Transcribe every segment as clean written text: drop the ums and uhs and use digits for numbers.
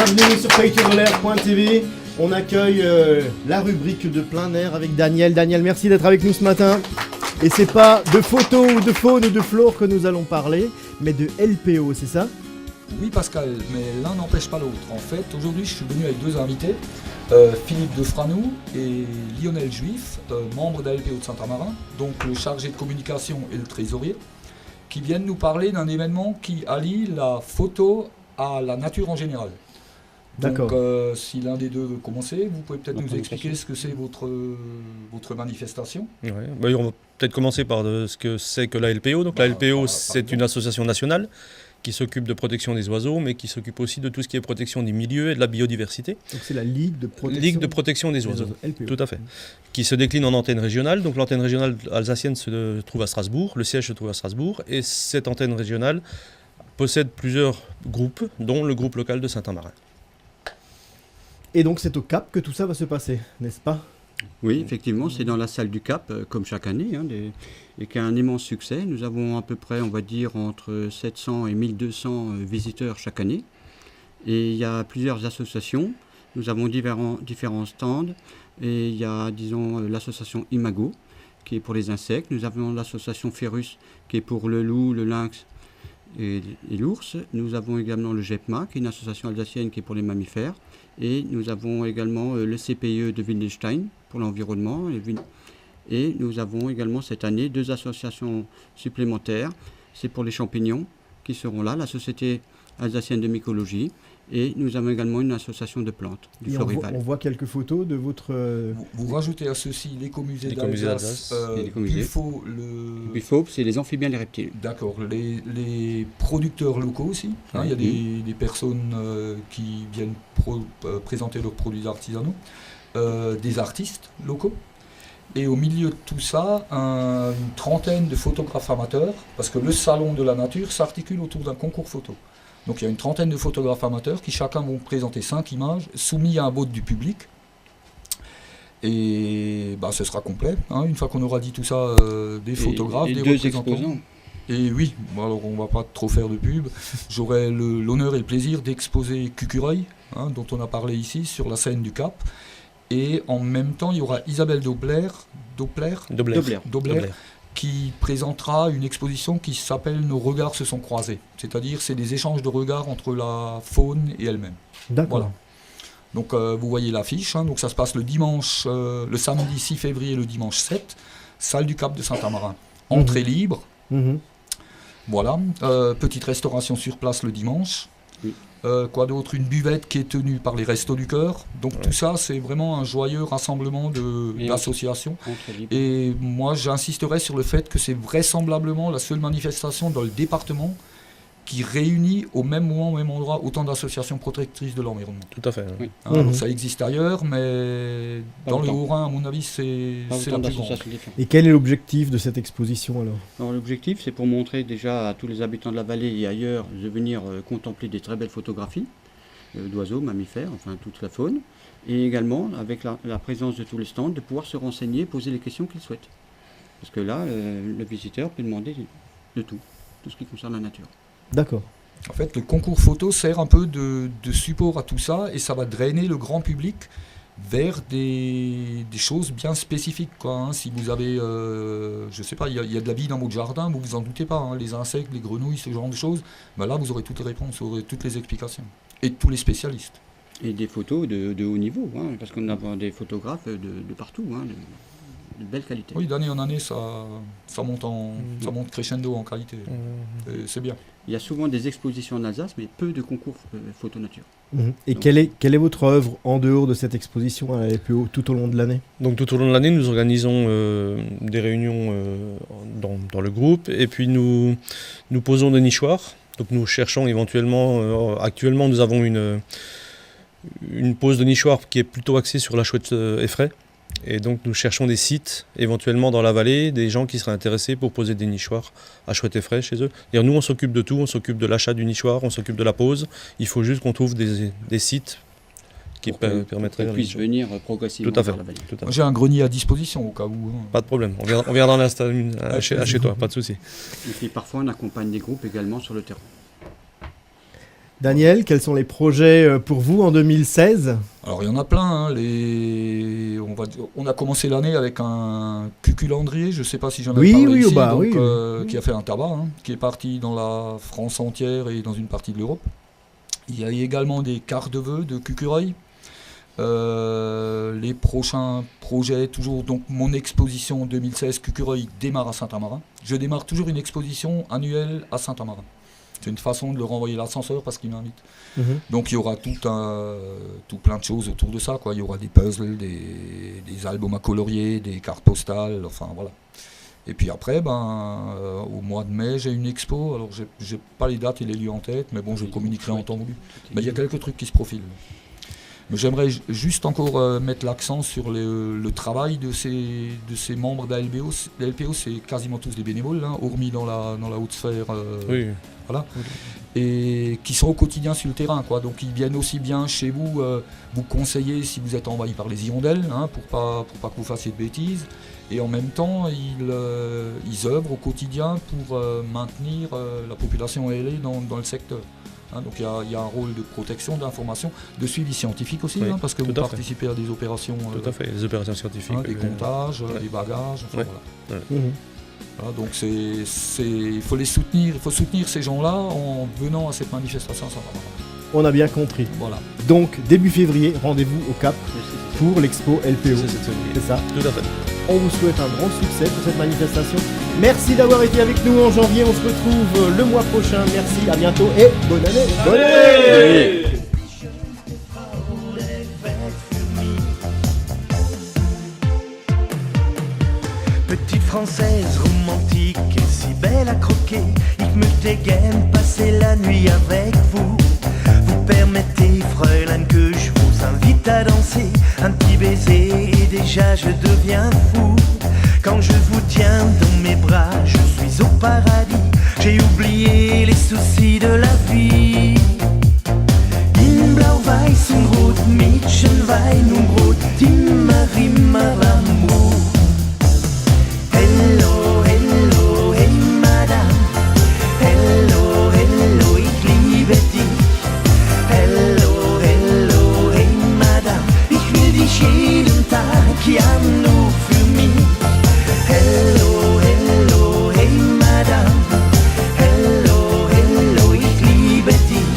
bienvenue sur payturelair.tv. On accueille la rubrique de plein air avec Daniel. Daniel, merci d'être avec nous ce matin. Et c'est pas de photos ou de faune ou de flore que nous allons parler, mais de LPO, c'est ça? Oui Pascal, mais l'un n'empêche pas l'autre. En fait, aujourd'hui je suis venu avec deux invités, Philippe Defranou et Lionel Juif, membres de la LPO de Saint-Amarin, donc le chargé de communication et le trésorier, qui viennent nous parler d'un événement qui allie la photo à la nature en général. D'accord. Donc si l'un des deux veut commencer, vous pouvez peut-être nous expliquer ce que c'est votre manifestation. Ouais. Bah, on va peut-être commencer par ce que c'est que la LPO. Donc la LPO, c'est une association nationale qui s'occupe de protection des oiseaux, mais qui s'occupe aussi de tout ce qui est protection des milieux et de la biodiversité. Donc c'est la Ligue de protection, des oiseaux. LPO. Tout à fait. Qui se décline en antenne régionale. Donc l'antenne régionale alsacienne se trouve à Strasbourg, le siège se trouve à Strasbourg, et cette antenne régionale possède plusieurs groupes, dont le groupe local de Saint-Amarin. Et donc c'est au Cap que tout ça va se passer, n'est-ce pas? Oui, effectivement, c'est dans la salle du Cap, comme chaque année, et qui a un immense succès. Nous avons à peu près, on va dire, entre 700 et 1200 visiteurs chaque année. Et il y a plusieurs associations. Nous avons différents stands. Et il y a, disons, l'association Imago, qui est pour les insectes. Nous avons l'association Ferrus, qui est pour le loup, le lynx et l'ours. Nous avons également le GEPMA, qui est une association alsacienne qui est pour les mammifères. Et nous avons également le CPE de Wildenstein pour l'environnement. Et nous avons également cette année deux associations supplémentaires. C'est pour les champignons qui seront là, la Société alsacienne de mycologie. Et nous avons également une association de plantes, du Florival. On voit quelques photos de votre... Vous rajoutez à ceci l'écomusée d'Alsace, Buffo, Buffo, c'est les amphibiens et les reptiles. D'accord, les producteurs locaux aussi. Il y a des personnes qui viennent présenter leurs produits artisanaux, des artistes locaux. Et au milieu de tout ça, une trentaine de photographes amateurs, parce que le salon de la nature s'articule autour d'un concours photo. Donc il y a une trentaine de photographes amateurs qui chacun vont présenter 5 images soumises à un vote du public. Et ce sera complet, une fois qu'on aura dit tout ça, des photographes, des représentants. Exposants. Et oui, alors on ne va pas trop faire de pub. J'aurai l'honneur et le plaisir d'exposer Cucureuil, dont on a parlé ici, sur la scène du Cap. Et en même temps, il y aura Isabelle Dobler qui présentera une exposition qui s'appelle « Nos regards se sont croisés ». C'est-à-dire, c'est des échanges de regards entre la faune et elle-même. D'accord. Voilà. Donc, vous voyez l'affiche. Donc, ça se passe le samedi 6 février, le dimanche 7, salle du Cap de Saint-Amarin. Entrée libre. Voilà. Petite restauration sur place le dimanche. Oui. Quoi d'autre? Une buvette qui est tenue par les Restos du Cœur. Donc tout ça, c'est vraiment un joyeux rassemblement d'associations. Et moi, j'insisterai sur le fait que c'est vraisemblablement la seule manifestation dans le département qui réunit au même moment, au même endroit, autant d'associations protectrices de l'environnement. Tout à fait. Oui. Donc ça existe ailleurs, mais dans le Haut-Rhin, à mon avis, c'est la plus grande. Et quel est l'objectif de cette exposition alors? L'objectif, c'est pour montrer déjà à tous les habitants de la vallée et ailleurs de venir contempler des très belles photographies d'oiseaux, mammifères, enfin toute la faune. Et également, avec la présence de tous les stands, de pouvoir se renseigner, poser les questions qu'ils souhaitent. Parce que là, le visiteur peut demander de tout ce qui concerne la nature. D'accord. En fait, le concours photo sert un peu de support à tout ça et ça va drainer le grand public vers des choses bien spécifiques. Si vous avez, je sais pas, il y a de la vie dans votre jardin, vous vous en doutez pas, les insectes, les grenouilles, ce genre de choses, là vous aurez toutes les réponses, vous aurez toutes les explications. Et tous les spécialistes. Et des photos de haut niveau, parce qu'on a des photographes de partout, de belle qualité. Oui, d'année en année, ça monte crescendo en qualité. C'est bien. Il y a souvent des expositions en Alsace, mais peu de concours photo nature. Et donc, quelle est votre œuvre en dehors de cette exposition à la LPO tout au long de l'année? Donc tout au long de l'année, nous organisons des réunions dans le groupe, et puis nous posons des nichoirs. Donc nous cherchons éventuellement, actuellement nous avons une pose de nichoir qui est plutôt axée sur la chouette effraie. Et donc nous cherchons des sites, éventuellement dans la vallée, des gens qui seraient intéressés pour poser des nichoirs à chouette effraie chez eux. Et nous on s'occupe de tout, on s'occupe de l'achat du nichoir, on s'occupe de la pose. Il faut juste qu'on trouve des sites qui permettraient... Qu'on puisse venir progressivement tout à fait, dans la vallée. tout à fait. J'ai un grenier à disposition au cas où. Pas de problème, on viendra l'installer chez toi, pas de souci. Et puis parfois on accompagne des groupes également sur le terrain. Daniel, quels sont les projets pour vous en 2016 ? Alors il y en a plein, hein. On a commencé l'année avec un cuculandrier, je ne sais pas si j'en avais parlé ici, qui a fait un tabac, hein, qui est parti dans la France entière et dans une partie de l'Europe. Il y a également des cartes de vœux de cucureuil. Les prochains projets, toujours donc mon exposition 2016 Cucureuil démarre à Saint-Amarin. Je démarre toujours une exposition annuelle à Saint-Amarin. C'est une façon de le renvoyer l'ascenseur parce qu'il m'invite. Donc il y aura tout plein de choses autour de ça, quoi. Il y aura des puzzles, des albums à colorier, des cartes postales, enfin voilà. Et puis après, au mois de mai, j'ai une expo. Alors j'ai pas les dates et les lieux en tête, mais bon, je communiquerai en temps voulu. Mais il y a quelques trucs qui se profilent. Mais j'aimerais juste encore mettre l'accent sur le travail de ces membres de la LPO. La LPO, c'est quasiment tous des bénévoles, hein, hormis dans la haute sphère. Oui. Voilà. Et qui sont au quotidien sur le terrain, quoi. Donc ils viennent aussi bien chez vous, vous conseiller si vous êtes envahi par les hirondelles, hein, pour pas que vous fassiez de bêtises. Et en même temps, ils œuvrent au quotidien pour maintenir la population ailée dans le secteur. Hein, donc il y a un rôle de protection, d'information, de suivi scientifique aussi, oui, hein, parce que vous participez à des opérations. Tout à fait, des opérations scientifiques. Hein, des comptages, des bagages, enfin voilà. Voilà, donc il faut les soutenir, il faut soutenir ces gens-là en venant à cette manifestation à Saint-Amarin. On a bien compris. Voilà. Donc début février, rendez-vous au Cap pour l'expo LPO. C'est ça. Tout à fait. On vous souhaite un grand succès pour cette manifestation. Merci d'avoir été avec nous en janvier. On se retrouve le mois prochain. Merci, à bientôt et bonne année. Bonne année. Petite française romantique et si belle à croquer, ich möchte gern passer la nuit avec vous. Vous permettez, Fräulein, que je vous invite à danser. Un petit baiser et déjà je deviens fou. Quand je vous tiens dans mes bras, je suis au paradis. J'ai oublié les soucis de la vie. In blau-weiß und rot, Mädchen, Wein und Brot, immer, immer l'amour. Hello, hello, hey Madame. Hello, hello, ich liebe dich. Hello, hello, hey Madame. Ich will dich jeden Tag, ja nur für mich. Hello, hello, hey Madame. Hello, hello, ich liebe dich.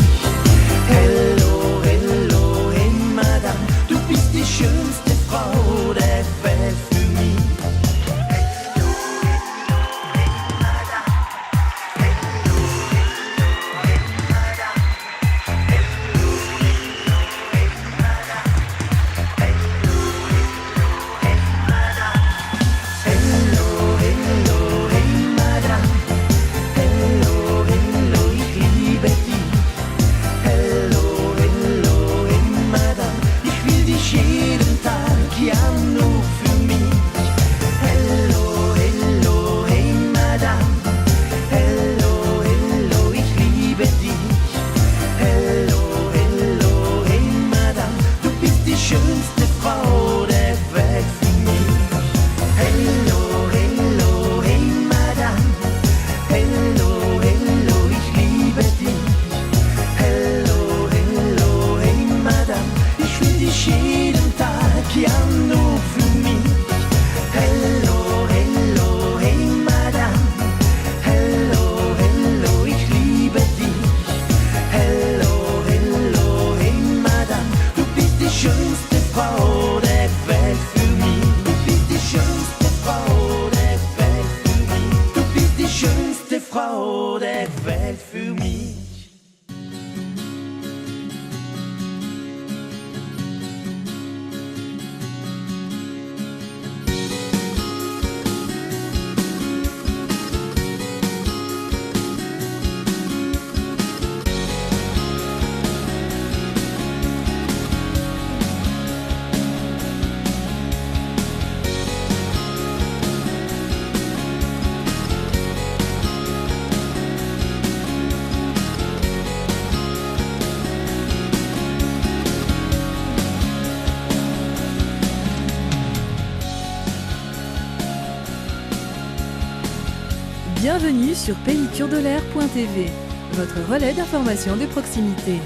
Hello, hello, hey Madame. Du bist die schönste Frau der Welt für mich. Bienvenue sur pellicurdelair.tv, votre relais d'information de proximité.